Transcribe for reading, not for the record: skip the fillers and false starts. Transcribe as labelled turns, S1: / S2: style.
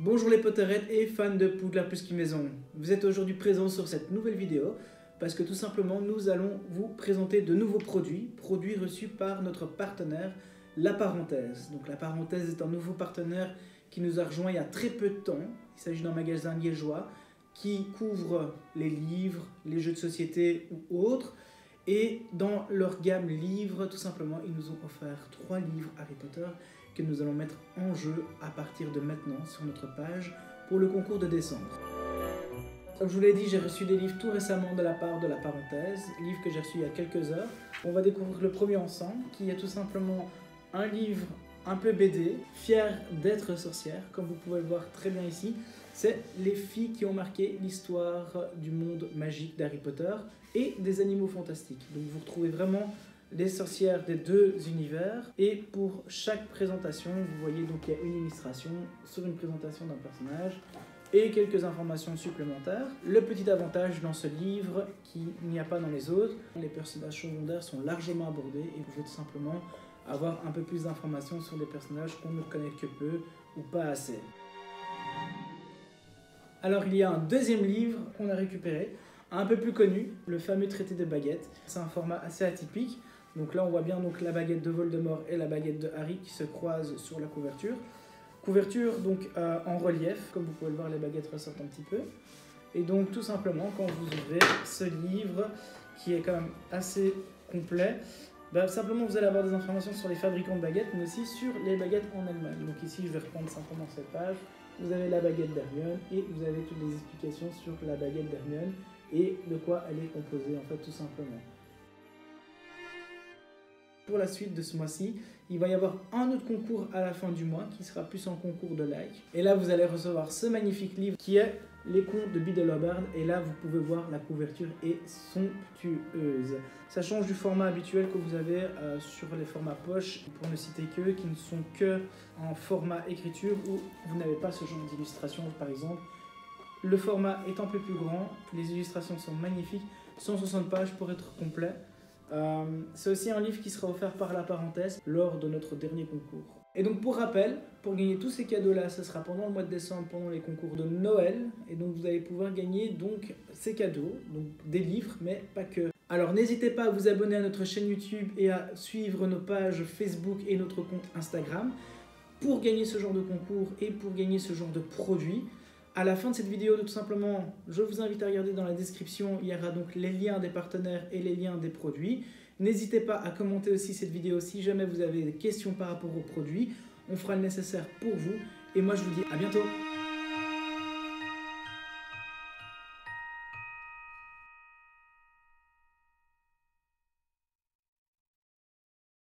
S1: Bonjour les Potterettes et fans de Poudlard plus qu'une maison. Vous êtes aujourd'hui présents sur cette nouvelle vidéo parce que tout simplement nous allons vous présenter de nouveaux produits reçus par notre partenaire La Parenthèse. Donc La Parenthèse est un nouveau partenaire qui nous a rejoint il y a très peu de temps. Il s'agit d'un magasin liégeois qui couvre les livres, les jeux de société ou autres. Et dans leur gamme livres, tout simplement, ils nous ont offert 3 livres Harry Potter que nous allons mettre en jeu à partir de maintenant sur notre page pour le concours de décembre. Comme je vous l'ai dit, j'ai reçu des livres tout récemment de la part de La Parenthèse, livres que j'ai reçus il y a quelques heures. On va découvrir le premier ensemble, qui est tout simplement un livre un peu BD, fier d'être sorcière, comme vous pouvez le voir très bien ici. C'est les filles qui ont marqué l'histoire du monde magique d'Harry Potter et des animaux fantastiques. Donc vous retrouvez vraiment les sorcières des deux univers. Et pour chaque présentation, vous voyez donc il y a une illustration sur une présentation d'un personnage et quelques informations supplémentaires. Le petit avantage dans ce livre qu'il n'y a pas dans les autres, les personnages secondaires sont largement abordés et vous pouvez tout simplement avoir un peu plus d'informations sur des personnages qu'on ne connaît que peu ou pas assez. Alors il y a un deuxième livre qu'on a récupéré, un peu plus connu, le fameux traité de baguette. C'est un format assez atypique. Donc là on voit bien donc la baguette de Voldemort et la baguette de Harry qui se croisent sur la couverture. Couverture donc en relief, comme vous pouvez le voir, les baguettes ressortent un petit peu. Et donc tout simplement quand vous ouvrez ce livre qui est quand même assez complet, simplement vous allez avoir des informations sur les fabricants de baguettes mais aussi sur les baguettes en elles-mêmes. Donc ici je vais reprendre simplement cette page. Vous avez la baguette d'Hermione et vous avez toutes les explications sur la baguette d'Hermione et de quoi elle est composée en fait tout simplement. Pour la suite de ce mois-ci, il va y avoir un autre concours à la fin du mois qui sera plus un concours de like. Et là vous allez recevoir ce magnifique livre qui est Les Contes de Biddleobard et là vous pouvez voir la couverture est somptueuse. Ça change du format habituel que vous avez sur les formats poche, pour ne citer que, qui ne sont que en format écriture où vous n'avez pas ce genre d'illustration par exemple. Le format est un peu plus grand, les illustrations sont magnifiques, 160 pages pour être complet. C'est aussi un livre qui sera offert par La Parenthèse lors de notre dernier concours. Et donc pour rappel, pour gagner tous ces cadeaux là, ce sera pendant le mois de décembre, pendant les concours de Noël. Et donc vous allez pouvoir gagner donc ces cadeaux, donc des livres mais pas que. Alors n'hésitez pas à vous abonner à notre chaîne YouTube et à suivre nos pages Facebook et notre compte Instagram pour gagner ce genre de concours et pour gagner ce genre de produits. À la fin de cette vidéo, tout simplement, je vous invite à regarder dans la description, il y aura donc les liens des partenaires et les liens des produits. N'hésitez pas à commenter aussi cette vidéo si jamais vous avez des questions par rapport aux produits. On fera le nécessaire pour vous. Et moi, je vous dis à bientôt.